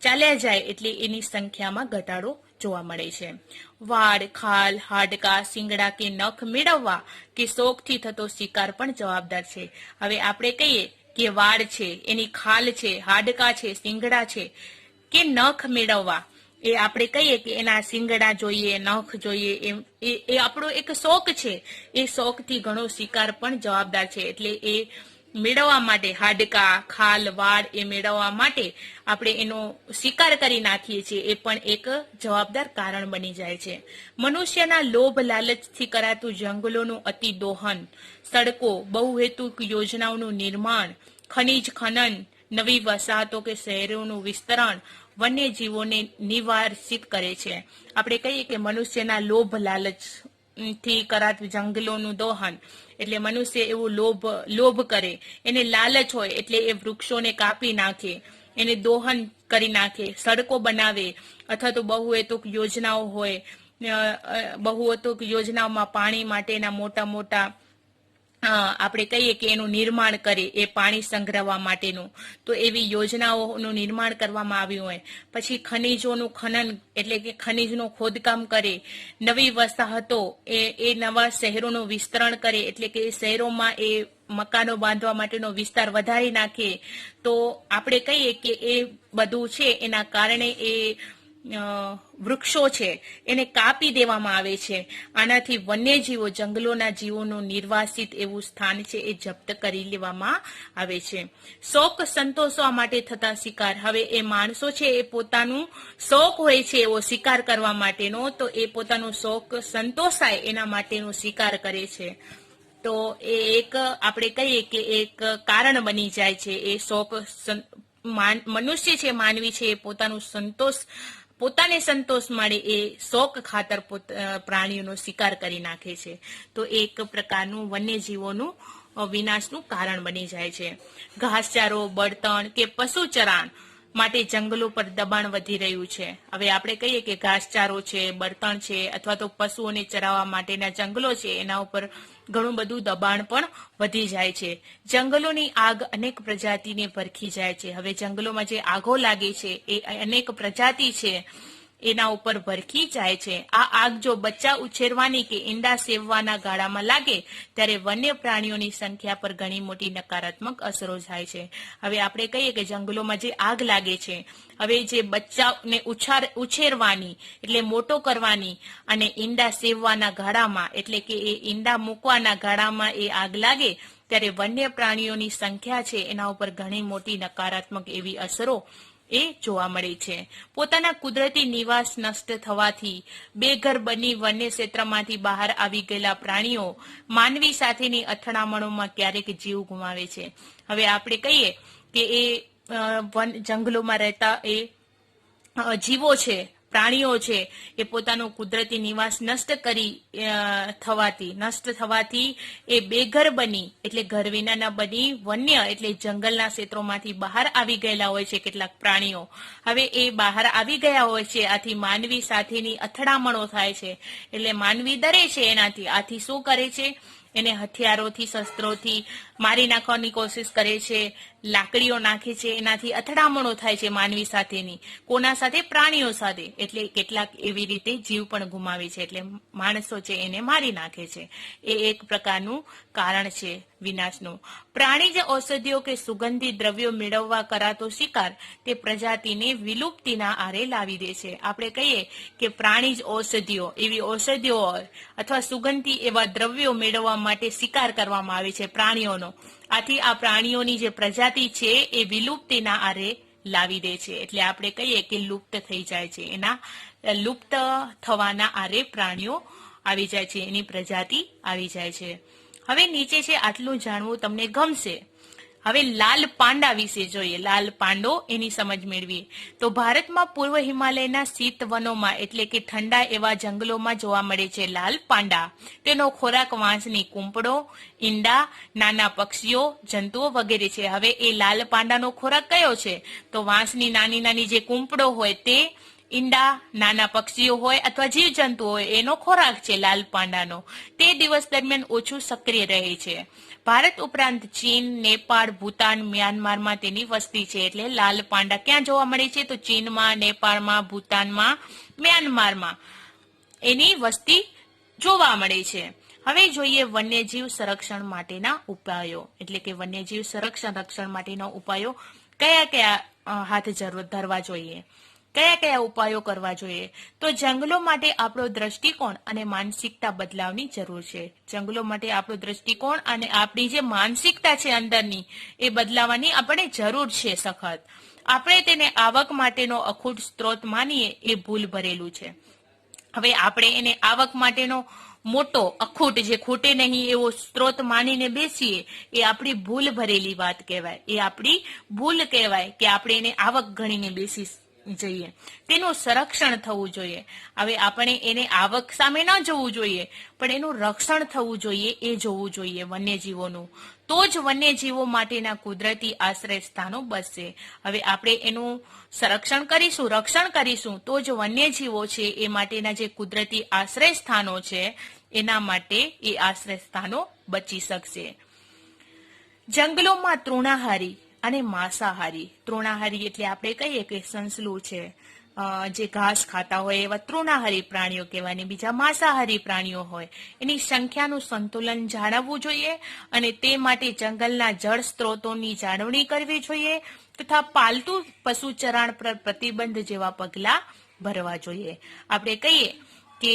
ચાલ્યા જાય, એટલે એની સંખ્યામાં ઘટાડો જોવા મળે છે. વાડ, ખાલ, હાડકા, શિંગડા કે નખ મેળવવા કે શોખથી થતો શિકાર પણ જવાબદાર છે. હવે આપણે કહીએ કે વાડ છે, એની ખાલ છે, હાડકા છે, શિંગડા છે કે નખ મેળવવા, એ આપણે કહીએ કે એના શિંગડા જોઈએ, નખ જોઈએ, એ આપણો એક શોખ છે. એ શોખથી ઘણો શિકાર પણ જવાબદાર છે. એટલે એ મેળવવા માટે, હાડકા, ખાલ, વાડ એ મેળવવા માટે આપણે એનો શિકાર કરી નાખીએ છીએ, એ પણ એક જવાબદાર કારણ બની જાય છે. મનુષ્યના લોભ લાલચથી કરાતું જંગલોનું અતિ દોહન, સડકો, બહુહેતુક યોજનાઓનું નિર્માણ, ખનીજ ખનન, નવી વસાહતો કે શહેરોનું વિસ્તરણ વન્યજીવોને નિવારિત કરે છે. આપણે કહીએ કે મનુષ્યના લોભ લાલચ થી કરાતું જંગલોનું દોહન, એટલે મનુષ્ય એવું લોભ કરે, એને લાલચ હોય એટલે એ વૃક્ષોને કાપી નાખે, એને દોહન કરી નાખે, સડકો બનાવે, અથવા તો બહુહેતુક યોજનાઓ હોય, બહુહેતુક યોજનાઓમાં પાણી માટેના મોટા મોટા આપણે કહીએ કે એનું નિર્માણ કરે, એ પાણી સંગ્રહવા માટેનું, તો એવી યોજનાઓનું નિર્માણ કરવામાં આવ્યું હોય. પછી ખનીજોનું ખનન એટલે કે ખનીજનું ખોદકામ કરે, નવી વસાહતો એ નવા શહેરોનું વિસ્તરણ કરે, એટલે કે શહેરોમાં એ મકાનો બાંધવા માટેનો વિસ્તાર વધારી નાખે. તો આપણે કહીએ કે એ બધું છે એના કારણે એ વૃક્ષો છે એને કાપી દેવામાં આવે છે. આનાથી વન્યજીવો, જંગલોના જીવોનું નિર્વાસિત એવું સ્થાન છે એ જપ્ત કરી લેવામાં આવે છે. શોખ સંતોષવા માટે થતા શિકાર, હવે એ માણસો છે એ પોતાનું શોખ હોય છે એવો શિકાર કરવા માટેનો, તો એ પોતાનો શોખ સંતોષાય એના માટેનો શિકાર કરે છે. તો એ એક આપણે કહીએ કે એક કારણ બની જાય છે. એ શોખ મનુષ્ય છે, માનવી છે, એ પોતાને સંતોષ મળે એ શોખ ખાતર પ્રાણીઓનો શિકાર કરી નાખે છે. તો એક પ્રકારનું વન્યજીવોનું વિનાશનું કારણ બની જાય છે. ઘાસચારો, બળતણ કે પશુ ચરાણ માટે જંગલો પર દબાણ વધી રહ્યું છે. હવે આપણે કહીએ કે ઘાસચારો છે, બળતણ છે, અથવા તો પશુઓને ચરાવવા માટેના જંગલો છે, એના ઉપર ઘણું બધું દબાણ પણ વધી જાય છે. જંગલોની આગ અનેક પ્રજાતિને ભરખી જાય છે. હવે જંગલોમાં જે આગો લાગે છે એ અનેક પ્રજાતિ છે એના ઉપર ભરખી જાય છે. આ આગ જો બચ્ચા ઉછેરવાની કે ઈંડા સેવવાના ગાળામાં લાગે ત્યારે વન્ય પ્રાણીઓની સંખ્યા પર ઘણી મોટી નકારાત્મક અસરો થાય છે. હવે આપણે કહીએ કે જંગલોમાં જે આગ લાગે છે, હવે જે બચ્ચાને ઉછેરવાની એટલે મોટો કરવાની અને ઈંડા સેવવાના ગાળામાં એટલે કે એ ઈંડા મૂકવાના ગાળામાં એ આગ લાગે ત્યારે વન્ય પ્રાણીઓની સંખ્યા છે એના ઉપર ઘણી મોટી નકારાત્મક એવી અસરો એ જોવા મળે છે. પોતાના કુદરતી નિવાસ નષ્ટ થવાથી બેઘર બની વન્ય ક્ષેત્રમાંથી બહાર આવી ગયેલા પ્રાણીઓ માનવી સાથેની અથડામણોમાં ક્યારેક જીવ ગુમાવે છે. હવે આપણે કહીએ કે એ જંગલોમાં રહેતા એ જીવો છે, પ્રાણીઓ છે, એ પોતાનો કુદરતી નિવાસ નષ્ટ થવાથી એ બેઘર બની એટલે ઘર વિનાના બની વન્ય એટલે જંગલના ક્ષેત્રોમાંથી બહાર આવી ગયેલા હોય છે કેટલાક પ્રાણીઓ. હવે એ બહાર આવી ગયા હોય છે, આથી માનવી સાથેની અથડામણો થાય છે એટલે માનવી ડરે છે એનાથી. આથી શું કરે છે? એને હથિયારોથી, શસ્ત્રોથી મારી નાખવાની કોશિશ કરે છે, લાકડીઓ નાખે છે, એનાથી અથડામણો થાય છે માનવી સાથેની. કોના સાથે? પ્રાણીઓ સાથે. એટલે કેટલાક એવી રીતે જીવ પણ ગુમાવે છે, એટલે માણસો છે એને મારી નાખે છે. એ એક પ્રકારનું કારણ છે વિનાશનું. પ્રાણીજ ઔષધિઓ કે સુગંધી દ્રવ્યો મેળવવા કરાતો શિકાર તે પ્રજાતિને વિલુપ્તિના આરે લાવી દે છે. આપણે કહીએ કે પ્રાણીજ ઔષધિઓ, એવી ઔષધિઓ હોય અથવા સુગંધી એવા દ્રવ્યો મેળવવા માટે શિકાર કરવામાં આવે છે પ્રાણીઓનો. આથી આ પ્રાણીઓની જે પ્રજાતિ છે એ વિલુપ્તિના આરે લાવી દે છે. એટલે આપણે કહીએ કે લુપ્ત થઈ જાય છે. એના લુપ્ત થવાના આરે પ્રાણીઓ આવી જાય છે, એની પ્રજાતિ આવી જાય છે. હવે નીચે છે આટલું જાણવું તમને ગમશે. હવે લાલ પાંડા વિશે જોઈએ. લાલ પાંડો, એની સમજ મેળવીએ. તો ભારતમાં પૂર્વ હિમાલયના શીત વનોમાં એટલે કે ઠંડા એવા જંગલોમાં જોવા મળે છે લાલ પાંડા. તેનો ખોરાક વાંસની કૂંપળો, ઈંડા, નાના પક્ષીઓ, જંતુઓ વગેરે છે. હવે એ લાલ પાંડાનો ખોરાક કયો છે? તો વાંસની નાની નાની જે કૂંપળો હોય તે, ઈંડા, નાના પક્ષીઓ હોય અથવા જીવજંતુ હોય એનો ખોરાક છે લાલ પાંડાનો. તે દિવસ દરમિયાન ઓછું સક્રિય રહે છે. ભારત ઉપરાંત ચીન, નેપાળ, ભૂતાન, મ્યાનમારમાં તેની વસ્તી છે. એટલે લાલ પાંડા ક્યાં જોવા મળે છે? તો ચીનમાં, નેપાળમાં, ભૂતાનમાં, મ્યાનમારમાં એની વસ્તી જોવા મળે છે. હવે જોઈએ વન્યજીવ સંરક્ષણ માટેના ઉપાયો. એટલે કે વન્યજીવ રક્ષણ માટેના ઉપાયો કયા કયા હાથ ધરવા જોઈએ, કયા કયા ઉપાયો કરવા જોઈએ? તો જંગલો માટે આપણો દ્રષ્ટિકોણ અને માનસિકતા બદલાવની જરૂર છે. જંગલો માટે આપણો દ્રષ્ટિકોણ અને આપણી જે માનસિકતા છે અંદરની એ બદલાવાની આપણે જરૂર છે સખત. આપણે તેને આવક માટેનો અખૂટ સ્ત્રોત માનીએ એ ભૂલ ભરેલું છે. હવે આપણે એને આવક માટેનો મોટો અખૂટ જે ખૂટે નહીં એવો સ્ત્રોત માનીને બેસીએ એ આપણી ભૂલ ભરેલી વાત કહેવાય. એ આપણી ભૂલ કહેવાય કે આપણે એને આવક ગણીને બેસી જઈએ. તેનું સંરક્ષણ થવું જોઈએ. હવે આપણે એને આવક સામે ન જોવું જોઈએ, પણ એનું રક્ષણ થવું જોઈએ, એ જોવું જોઈએ વન્યજીવોનું. તો જ વન્યજીવો માટેના કુદરતી આશ્રય સ્થાનો બચશે. હવે આપણે એનું સંરક્ષણ કરીશું, રક્ષણ કરીશું તો જ વન્યજીવો છે એ માટેના જે કુદરતી આશ્રય સ્થાનો છે એના માટે એ આશ્રય સ્થાનો બચી શકશે. જંગલોમાં તૃણાહારી અને માંસાહારી. તૃણાહારી એટલે આપણે કહીએ કે સસલું છે, જે ઘાસ ખાતા હોય એવા તૃણાહારી પ્રાણીઓ કહેવાય, ને બીજા માંસાહારી પ્રાણીઓ હોય. એની સંખ્યાનું સંતુલન જાળવવું જોઈએ અને તે માટે જંગલના જળ સ્ત્રોતોની જાળવણી કરવી જોઈએ તથા પાલતુ પશુ ચરાણ પર પ્રતિબંધ જેવા પગલા ભરવા જોઈએ. આપણે કહીએ કે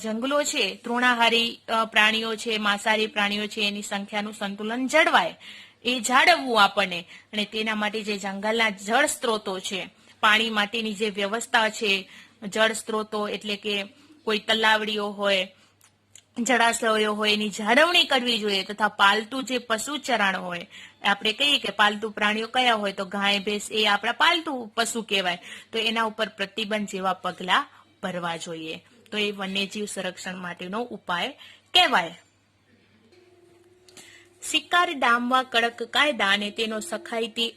જંગલો છે, તૃણાહારી પ્રાણીઓ છે, માંસાહારી પ્રાણીઓ છે, એની સંખ્યાનું સંતુલન જળવાય, એ જાળવવું આપણને. અને તેના માટે જે જંગલના જળ સ્ત્રોતો છે, પાણી માટેની જે વ્યવસ્થા છે, જળ સ્ત્રોતો એટલે કે કોઈ તલાવડીઓ હોય, જળાશયો હોય, એની જાળવણી કરવી જોઈએ તથા પાલતુ જે પશુ ચરાણ હોય, આપણે કહીએ કે પાલતુ પ્રાણીઓ કયા હોય તો ગાય, ભેંસ એ આપણા પાલતુ પશુ કહેવાય, તો એના ઉપર પ્રતિબંધ જેવા પગલા ભરવા જોઈએ. તો એ વન્યજીવ સંરક્ષણ માટેનો ઉપાય કહેવાય. શિકાર ડામવા કડક કાયદા અને તેનો સખાઈથી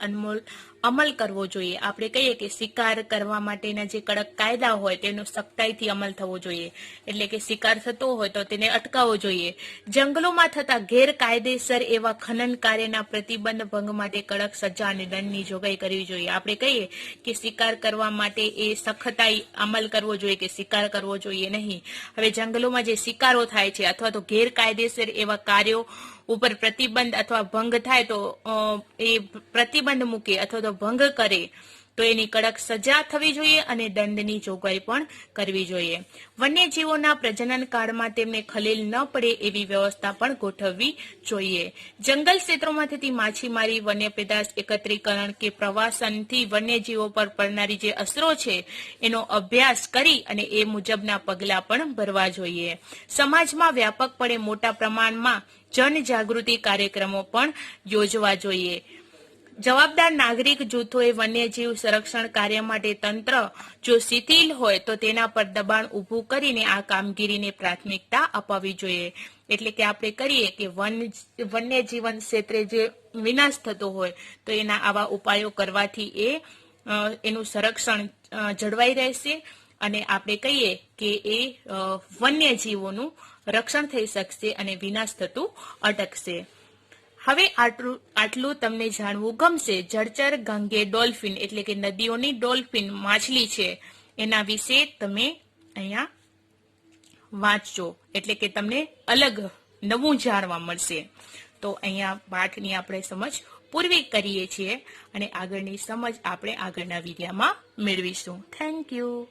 અમલ કરવો જોઈએ. આપણે કહીએ કે શિકાર કરવા માટેના જે કડક કાયદા હોય તેનો સખ્તાઈથી અમલ થવો જોઈએ, એટલે કે શિકાર થતો હોય તો તેને અટકાવવો જોઈએ. જંગલોમાં થતા ગેરકાયદેસર એવા ખનન કાર્યના પ્રતિબંધ ભંગ માટે કડક સજા અને દંડની જોગવાઈ કરવી જોઈએ. આપણે કહીએ કે શિકાર કરવા માટે એ સખતાઈ અમલ કરવો જોઈએ કે શિકાર કરવો જોઈએ નહીં. હવે જંગલોમાં જે શિકારો થાય છે અથવા તો ગેરકાયદેસર એવા કાર્યો ઉપર પ્રતિબંધ અથવા ભંગ થાય તો એ પ્રતિબંધ મૂકે અથવા તો ભંગ કરે તો એની કડક સજા થવી જોઈએ અને દંડની જોગવાઈ પણ કરવી જોઈએ. વન્યજીવોના પ્રજનન કાળમાં તેમને ખલેલ ન પડે એવી વ્યવસ્થા પણ ગોઠવવી જોઈએ. જંગલ ક્ષેત્રોમાં થતી માછીમારી, વન્ય પેદાશ એકત્રીકરણ કે પ્રવાસનથી વન્યજીવો પર પડનારી જે અસરો છે એનો અભ્યાસ કરી અને એ મુજબના પગલાં પણ ભરવા જોઈએ. સમાજમાં વ્યાપકપણે મોટા પ્રમાણમાં જનજાગૃતિ કાર્યક્રમો પણ યોજવા જોઈએ. જવાબદાર નાગરિક જૂથોએ વન્યજીવ સંરક્ષણ કાર્ય માટે તંત્ર જો શિથિલ હોય તો તેના પર દબાણ ઊભું કરીને આ કામગીરીને પ્રાથમિકતા અપાવવી જોઈએ. એટલે કે આપણે કરીએ કે વન્યજીવન ક્ષેત્રે જે વિનાશ થતો હોય તો એના આવા ઉપાયો કરવાથી એનું સંરક્ષણ જળવાઈ રહેશે અને આપણે કહીએ કે એ વન્યજીવોનું રક્ષણ થઈ શકશે અને વિનાશ થતું અટકશે. હવે આટલું તમને જાણવું ગમશે. જળચર ગંગે ડોલ્ફિન એટલે કે નદીઓની ડોલ્ફિન માછલી છે એના વિશે તમે અહીંયા વાંચજો, એટલે કે તમને અલગ નવું જાણવા મળશે. તો અહીંયા પાઠની આપણે સમજ પૂરી કરીએ છીએ અને આગળની સમજ આપણે આગળના વિડીયોમાં મેળવીશું. Thank you.